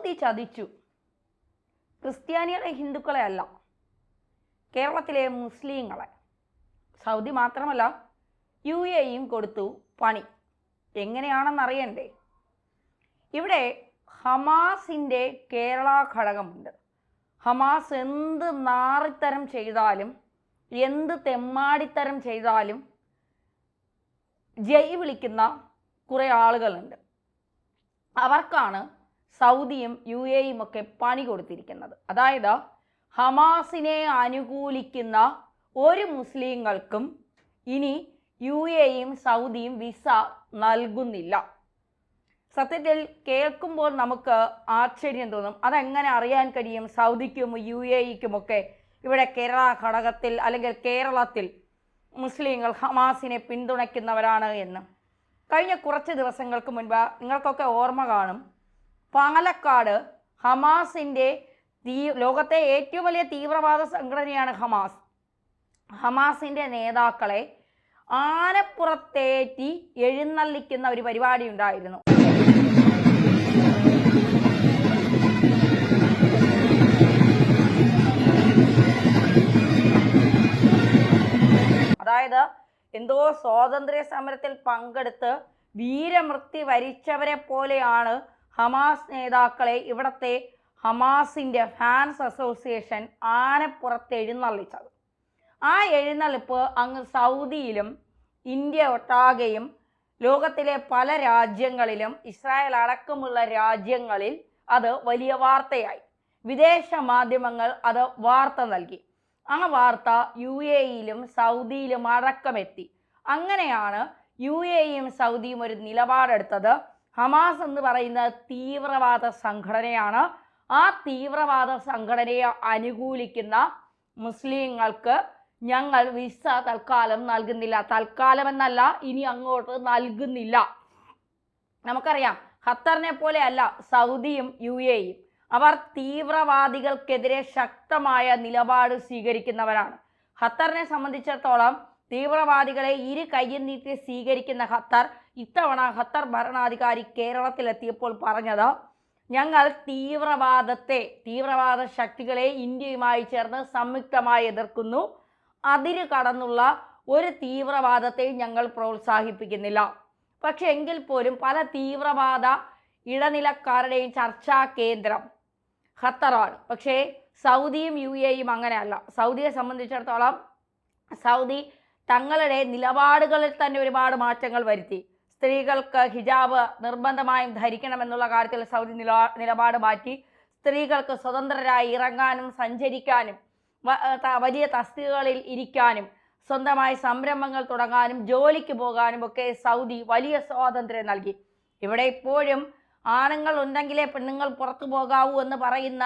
Saudi ചതിച്ചു. ക്രിസ്ത്യാനികളെ, ഹിന്ദുക്കളെ അല്ല, കേരളത്തിലെ മുസ്ലിങ്ങളെ. സൗദി മാത്രമല്ല, UAEയും കൊടുത്തു പണി. എങ്ങനെയാണെന്നറിയണ്ടേ? ഇവിടെ ഹമാസിൻ്റെ കേരള ഘടകമുണ്ട്. ഹമാസ് എന്ത് നാറിത്തരം ചെയ്താലും, എന്ത് തെമ്മാടിത്തരം ചെയ്താലും ജയ് വിളിക്കുന്ന കുറേ ആളുകളുണ്ട്. അവർക്കാണ് സൗദിയും UAEയും ഒക്കെ പണി കൊടുത്തിരിക്കുന്നത്. അതായത് ഹമാസിനെ അനുകൂലിക്കുന്ന ഒരു മുസ്ലിങ്ങൾക്കും ഇനി UAEയും സൗദിയും വിസ നൽകുന്നില്ല. സത്യത്തിൽ കേൾക്കുമ്പോൾ നമുക്ക് ആശ്ചര്യം തോന്നും. അതെങ്ങനെ അറിയാൻ കഴിയും സൗദിക്കും UAEക്കുമൊക്കെ ഇവിടെ കേരള ഘടകത്തിൽ അല്ലെങ്കിൽ കേരളത്തിൽ മുസ്ലിങ്ങൾ ഹമാസിനെ പിന്തുണയ്ക്കുന്നവരാണ് എന്ന്? കഴിഞ്ഞ കുറച്ച് ദിവസങ്ങൾക്ക് മുൻപ് നിങ്ങൾക്കൊക്കെ ഓർമ്മ കാണും, പാലക്കാട് ഹമാസിൻ്റെ ലോകത്തെ ഏറ്റവും വലിയ തീവ്രവാദ സംഘടനയാണ് ഹമാസ്. ഹമാസിൻ്റെ നേതാക്കളെ ആനപ്പുറത്തേറ്റി എഴുന്നള്ളിക്കുന്ന ഒരു പരിപാടി ഉണ്ടായിരുന്നു. അതായത് എന്തോ സ്വാതന്ത്ര്യ സമരത്തിൽ പങ്കെടുത്ത് വീരമൃത്യു വരിച്ചവരെ പോലെയാണ് ഹമാസ് നേതാക്കളെ ഇവിടുത്തെ ഹമാസിൻ്റെ ഫാൻസ് അസോസിയേഷൻ ആനപ്പുറത്ത് എഴുന്നള്ളിച്ചത്. ആ എഴുന്നള്ളിപ്പ് അങ്ങ് സൗദിയിലും ഇന്ത്യ ഒട്ടാകെയും ലോകത്തിലെ പല രാജ്യങ്ങളിലും ഇസ്രായേൽ അടക്കമുള്ള രാജ്യങ്ങളിൽ അത് വലിയ വാർത്തയായി. വിദേശ മാധ്യമങ്ങൾ അത് വാർത്ത നൽകി. ആ വാർത്ത UAEയിലും സൗദിയിലും അടക്കമെത്തി. അങ്ങനെയാണ് UAEയും സൗദിയും ഒരു നിലപാടെടുത്തത്. ഹമാസ് എന്ന് പറയുന്ന തീവ്രവാദ സംഘടനയാണ്. ആ തീവ്രവാദ സംഘടനയെ അനുകൂലിക്കുന്ന മുസ്ലിങ്ങൾക്ക് ഞങ്ങൾ വിസ തൽക്കാലം നൽകുന്നില്ല. തൽക്കാലം എന്നല്ല, ഇനി അങ്ങോട്ട് നൽകുന്നില്ല. നമുക്കറിയാം, ഖത്തറിനെ പോലെയല്ല സൗദിയും UAEയും. അവർ തീവ്രവാദികൾക്കെതിരെ ശക്തമായ നിലപാട് സ്വീകരിക്കുന്നവരാണ്. ഖത്തറിനെ സംബന്ധിച്ചിടത്തോളം തീവ്രവാദികളെ ഇരു കയ്യും നീട്ടി സ്വീകരിക്കുന്ന ഖത്തർ ഇത്തവണ ഖത്തർ ഭരണാധികാരി കേരളത്തിലെത്തിയപ്പോൾ പറഞ്ഞത്, ഞങ്ങൾ തീവ്രവാദ ശക്തികളെ ഇന്ത്യയുമായി ചേർന്ന് സംയുക്തമായി എതിർക്കുന്നു. അതിര് കടന്നുള്ള ഒരു തീവ്രവാദത്തെയും ഞങ്ങൾ പ്രോത്സാഹിപ്പിക്കുന്നില്ല. പക്ഷെ എങ്കിൽ പോലും പല തീവ്രവാദ ഇടനിലക്കാരുടെയും ചർച്ചാ കേന്ദ്രം ഖത്തറാണ്. പക്ഷേ സൗദിയും UAEയും അങ്ങനെയല്ല. സൗദിയെ സംബന്ധിച്ചിടത്തോളം സൗദി തങ്ങളുടെ നിലപാടുകളിൽ തന്നെ ഒരുപാട് മാറ്റങ്ങൾ വരുത്തി. സ്ത്രീകൾക്ക് ഹിജാബ് നിർബന്ധമായും ധരിക്കണമെന്നുള്ള കാര്യത്തിൽ സൗദി നിലപാട് മാറ്റി. സ്ത്രീകൾക്ക് സ്വതന്ത്രരായി ഇറങ്ങാനും സഞ്ചരിക്കാനും വലിയ തസ്തികകളിൽ ഇരിക്കാനും സ്വന്തമായി സംരംഭങ്ങൾ തുടങ്ങാനും ജോലിക്ക് പോകാനും ഒക്കെ സൗദി വലിയ സ്വാതന്ത്ര്യം നൽകി. ഇവിടെ ഇപ്പോഴും ആണുങ്ങൾ ഉണ്ടെങ്കിലേ പെണ്ണുങ്ങൾ പുറത്തു പോകാവൂ എന്ന് പറയുന്ന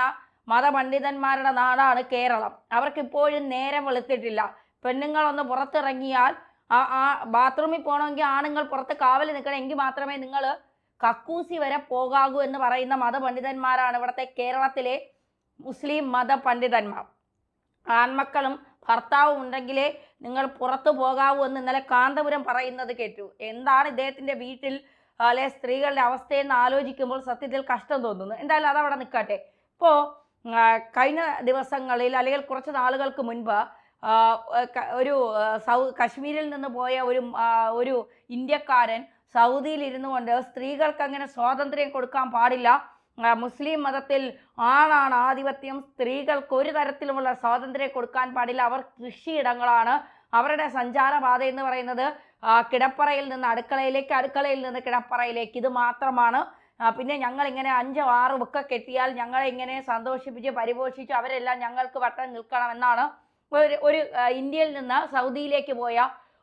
മതപണ്ഡിതന്മാരുടെ നാടാണ് കേരളം. അവർക്കിപ്പോഴും നേരം വെളുത്തിട്ടില്ല. പെണ്ണുങ്ങളൊന്ന് പുറത്തിറങ്ങിയാൽ ബാത്റൂമിൽ പോകണമെങ്കിൽ ആണുങ്ങൾ പുറത്ത് കാവൽ നിൽക്കണം, എങ്കിൽ മാത്രമേ നിങ്ങൾ കക്കൂസി വരെ പോകാവൂ എന്ന് പറയുന്ന മതപണ്ഡിതന്മാരാണ് ഇവിടുത്തെ കേരളത്തിലെ മുസ്ലിം മതപണ്ഡിതന്മാർ. ആൺമക്കളും ഭർത്താവും ഉണ്ടെങ്കിലേ നിങ്ങൾ പുറത്തു പോകാവൂ എന്ന് ഇന്നലെ കാന്തപുരം പറയുന്നത് കേട്ടു. എന്താണ് ഇദ്ദേഹത്തിൻ്റെ വീട്ടിൽ അല്ലെ സ്ത്രീകളുടെ അവസ്ഥയെന്ന് ആലോചിക്കുമ്പോൾ സത്യത്തിൽ കഷ്ടം തോന്നുന്നു. എന്തായാലും അതവിടെ നിൽക്കട്ടെ. ഇപ്പോൾ കഴിഞ്ഞ ദിവസങ്ങളിൽ അല്ലെങ്കിൽ കുറച്ച് നാളുകൾക്ക് മുൻപ് ഒരു കശ്മീരിൽ നിന്ന് പോയ ഒരു ഇന്ത്യക്കാരൻ സൗദിയിൽ ഇരുന്നു കൊണ്ട് സ്ത്രീകൾക്ക് അങ്ങനെ സ്വാതന്ത്ര്യം കൊടുക്കാൻ പാടില്ല, മുസ്ലിം മതത്തിൽ ആണാണ് ആധിപത്യം, സ്ത്രീകൾക്ക് ഒരു തരത്തിലുമുള്ള സ്വാതന്ത്ര്യം കൊടുക്കാൻ പാടില്ല, അവർ കൃഷിയിടങ്ങളാണ്, അവരുടെ സഞ്ചാരപാത എന്ന് പറയുന്നത് കിടപ്പറയിൽ നിന്ന് അടുക്കളയിലേക്ക്, അടുക്കളയിൽ നിന്ന് കിടപ്പറയിലേക്ക്, ഇത് മാത്രമാണ്. പിന്നെ ഞങ്ങളിങ്ങനെ 5-6 ഒക്കെ കെട്ടിയാൽ ഞങ്ങളെ ഇങ്ങനെ സന്തോഷിപ്പിച്ച് പരിപോഷിച്ച് അവരെല്ലാം ഞങ്ങൾക്ക് വട്ടം നിൽക്കണമെന്നാണ് ഒരു ഇന്ത്യയിൽ നിന്ന് സൗദിയിലേക്ക് പോയ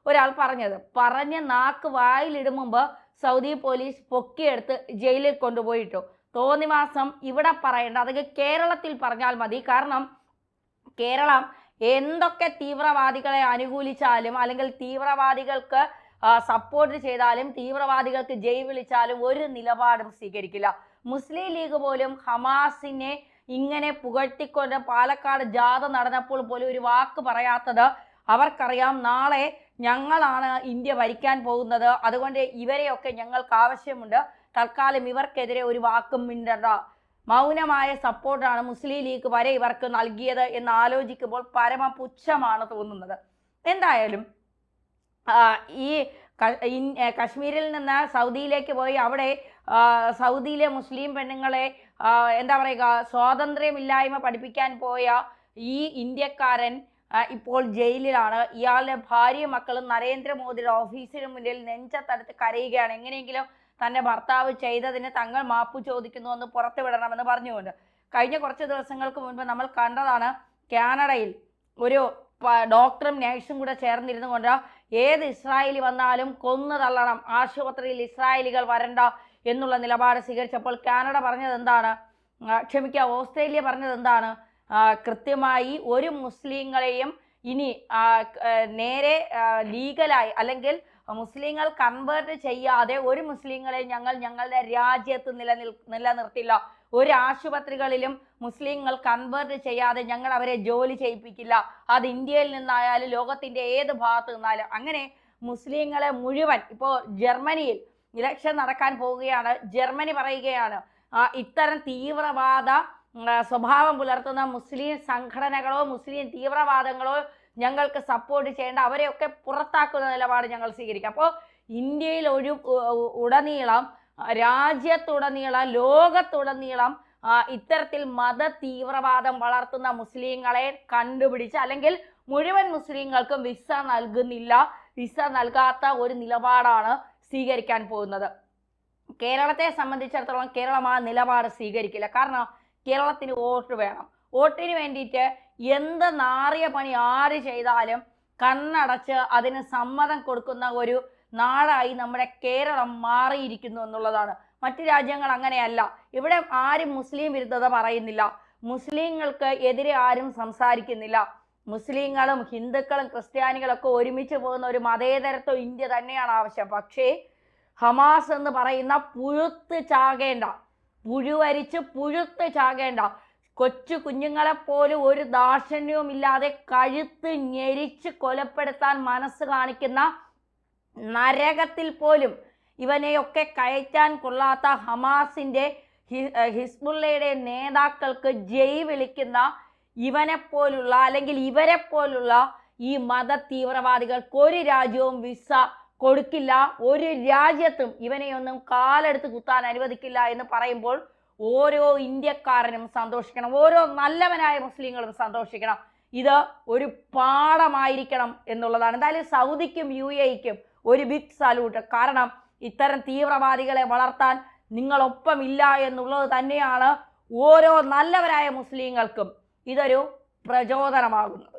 ഒരാൾ പറഞ്ഞ നാക്ക് വായിലിടും മുമ്പ് സൗദി പോലീസ് പൊക്കിയെടുത്ത് ജയിലിൽ കൊണ്ടുപോയിട്ടു. തോന്നിവാസം ഇവിടെ പറയേണ്ട, അതൊക്കെ കേരളത്തിൽ പറഞ്ഞാൽ മതി. കാരണം കേരളം എന്തൊക്കെ തീവ്രവാദികളെ അനുകൂലിച്ചാലും അല്ലെങ്കിൽ തീവ്രവാദികൾക്ക് സപ്പോർട്ട് ചെയ്താലും തീവ്രവാദികൾക്ക് ജയ് വിളിച്ചാലും ഒരു നിലപാടും സ്വീകരിക്കില്ല. മുസ്ലിം ലീഗ് പോലും ഹമാസിനെ ഇങ്ങനെ പുകഴ്ത്തിക്കൊണ്ട് പാലക്കാട് ജാഥ നടന്നപ്പോൾ പോലും ഒരു വാക്ക് പറയാത്തത് അവർക്കറിയാം നാളെ ഞങ്ങളാണ് ഇന്ത്യ ഭരിക്കാൻ പോകുന്നത്, അതുകൊണ്ട് ഇവരെയൊക്കെ ഞങ്ങൾക്ക് ആവശ്യമുണ്ട്, തൽക്കാലം ഇവർക്കെതിരെ ഒരു വാക്കും മിണ്ടണ്ട. മൗനമായ സപ്പോർട്ടാണ് മുസ്ലിം ലീഗ് വരെ ഇവർക്ക് നൽകിയത് എന്ന് ആലോചിക്കുമ്പോൾ പരമ പുച്ഛമാണ് തോന്നുന്നത്. എന്തായാലും ഈ കശ്മീരിൽ നിന്ന് സൗദിയിലേക്ക് പോയി അവിടെ സൗദിയിലെ മുസ്ലിം പെണ്ണുങ്ങളെ എന്താ പറയുക സ്വാതന്ത്ര്യമില്ലായ്മ പഠിപ്പിക്കാൻ പോയ ഈ ഇന്ത്യക്കാരൻ ഇപ്പോൾ ജയിലിലാണ്. ഇയാളുടെ ഭാര്യയും മക്കളും നരേന്ദ്രമോദിയുടെ ഓഫീസിന് മുന്നിൽ നെഞ്ചത്തടുത്ത് കരയുകയാണ്. എങ്ങനെയെങ്കിലും തൻ്റെ ഭർത്താവ് ചെയ്തതിന് തങ്ങൾ മാപ്പ് ചോദിക്കുന്നുവെന്ന് പുറത്തുവിടണമെന്ന് പറഞ്ഞുകൊണ്ട്. കഴിഞ്ഞ കുറച്ച് ദിവസങ്ങൾക്ക് മുൻപ് നമ്മൾ കണ്ടതാണ് കാനഡയിൽ ഒരു ഡോക്ടറും നേഴ്സും കൂടെ ചേർന്നിരുന്നു കൊണ്ട് ഏത് ഇസ്രായേലി വന്നാലും കൊന്നു തള്ളണം, ആശുപത്രിയിൽ ഇസ്രായേലികൾ വരണ്ട എന്നുള്ള നിലപാട് സ്വീകരിച്ചപ്പോൾ കാനഡ പറഞ്ഞത് എന്താണ്, ഓസ്ട്രേലിയ പറഞ്ഞത് എന്താണ്, കൃത്യമായി ഒരു മുസ്ലിങ്ങളെയും ഇനി നേരെ ലീഗലായി അല്ലെങ്കിൽ മുസ്ലിങ്ങൾ കൺവേർട്ട് ചെയ്യാതെ ഒരു മുസ്ലിങ്ങളെ ഞങ്ങൾ ഞങ്ങളുടെ രാജ്യത്ത് നിലനിർത്തില്ല. ഒരു ആശുപത്രികളിലും മുസ്ലിങ്ങൾ കൺവേർട്ട് ചെയ്യാതെ ഞങ്ങൾ അവരെ ജോലി ചെയ്യിപ്പിക്കില്ല. അത് ഇന്ത്യയിൽ നിന്നായാലും ലോകത്തിൻ്റെ ഏത് ഭാഗത്ത് നിന്നാലും. അങ്ങനെ മുസ്ലിങ്ങളെ മുഴുവൻ ഇപ്പോൾ ജർമ്മനിയിൽ ഇലക്ഷൻ നടക്കാൻ പോവുകയാണ്. ജർമ്മനി പറയുകയാണ് ഇത്തരം തീവ്രവാദ സ്വഭാവം പുലർത്തുന്ന മുസ്ലിം സംഘടനകളോ മുസ്ലിം തീവ്രവാദങ്ങളോ ഞങ്ങൾക്ക് സപ്പോർട്ട് ചെയ്യേണ്ട, അവരെയൊക്കെ പുറത്താക്കുന്ന നിലപാട് ഞങ്ങൾ സ്വീകരിക്കും. അപ്പോൾ ഇന്ത്യയിൽ ഉടനീളം രാജ്യത്തുടനീളം ലോകത്തുടനീളം ഇത്തരത്തിൽ മത തീവ്രവാദം വളർത്തുന്ന മുസ്ലിങ്ങളെ കണ്ടുപിടിച്ച് അല്ലെങ്കിൽ മുഴുവൻ മുസ്ലിങ്ങൾക്കും വിസ നൽകുന്നില്ല, വിസ നൽകാത്ത ഒരു നിലപാടാണ് സ്വീകരിക്കാൻ പോകുന്നത്. കേരളത്തെ സംബന്ധിച്ചിടത്തോളം കേരളം ആ നിലപാട് സ്വീകരിക്കില്ല. കാരണം കേരളത്തിന് വോട്ട് വേണം. വോട്ടിന് വേണ്ടിയിട്ട് എന്ത് നാറിയ പണി ആര് ചെയ്താലും കണ്ണടച്ച് അതിന് സമ്മതം കൊടുക്കുന്ന ഒരു നാടായി നമ്മുടെ കേരളം മാറിയിരിക്കുന്നു എന്നുള്ളതാണ്. മറ്റു രാജ്യങ്ങൾ അങ്ങനെയല്ല. ഇവിടെ ആരും മുസ്ലിം വിരുദ്ധത പറയുന്നില്ല, മുസ്ലിങ്ങൾക്ക് എതിരെ ആരും സംസാരിക്കുന്നില്ല. മുസ്ലിങ്ങളും ഹിന്ദുക്കളും ക്രിസ്ത്യാനികളൊക്കെ ഒരുമിച്ച് പോകുന്ന ഒരു മതേതരത്വം ഇന്ത്യ തന്നെയാണ് ആവശ്യം. പക്ഷേ ഹമാസ് എന്ന് പറയുന്ന പുഴുവരിച്ച് ചാകേണ്ട കൊച്ചു കുഞ്ഞുങ്ങളെപ്പോലും ഒരു ദാക്ഷിണ്യവും ഇല്ലാതെ കഴുത്ത് ഞെരിച്ച് കൊലപ്പെടുത്താൻ മനസ്സ് കാണിക്കുന്ന, നരകത്തിൽ പോലും ഇവനെയൊക്കെ കയറ്റാൻ കൊള്ളാത്ത ഹമാസിൻ്റെ ഹിസ്ബുള്ളയുടെ നേതാക്കൾക്ക് ജയ് വിളിക്കുന്ന ഇവനെപ്പോലുള്ള അല്ലെങ്കിൽ ഇവരെപ്പോലുള്ള ഈ മത തീവ്രവാദികൾക്ക് ഒരു രാജ്യവും വിസ കൊടുക്കില്ല. ഒരു രാജ്യത്തും ഇവനെയൊന്നും കാലെടുത്ത് കുത്താൻ അനുവദിക്കില്ല എന്ന് പറയുമ്പോൾ ഓരോ ഇന്ത്യക്കാരനും സന്തോഷിക്കണം, ഓരോ നല്ലവനായ മുസ്ലിങ്ങളും സന്തോഷിക്കണം. ഇത് ഒരു പാഠമായിരിക്കണം എന്നുള്ളതാണ്. എന്തായാലും സൗദിക്കും UAE-ക്കും ഒരു ബിഗ് സല്യൂട്ട്. കാരണം ഇത്തരം തീവ്രവാദികളെ വളർത്താൻ നിങ്ങളൊപ്പമില്ല എന്നുള്ളത് തന്നെയാണ് ഓരോ നല്ലവരായ മുസ്ലിങ്ങൾക്കും ഇതൊരു പ്രചോദനമാകുന്നത്.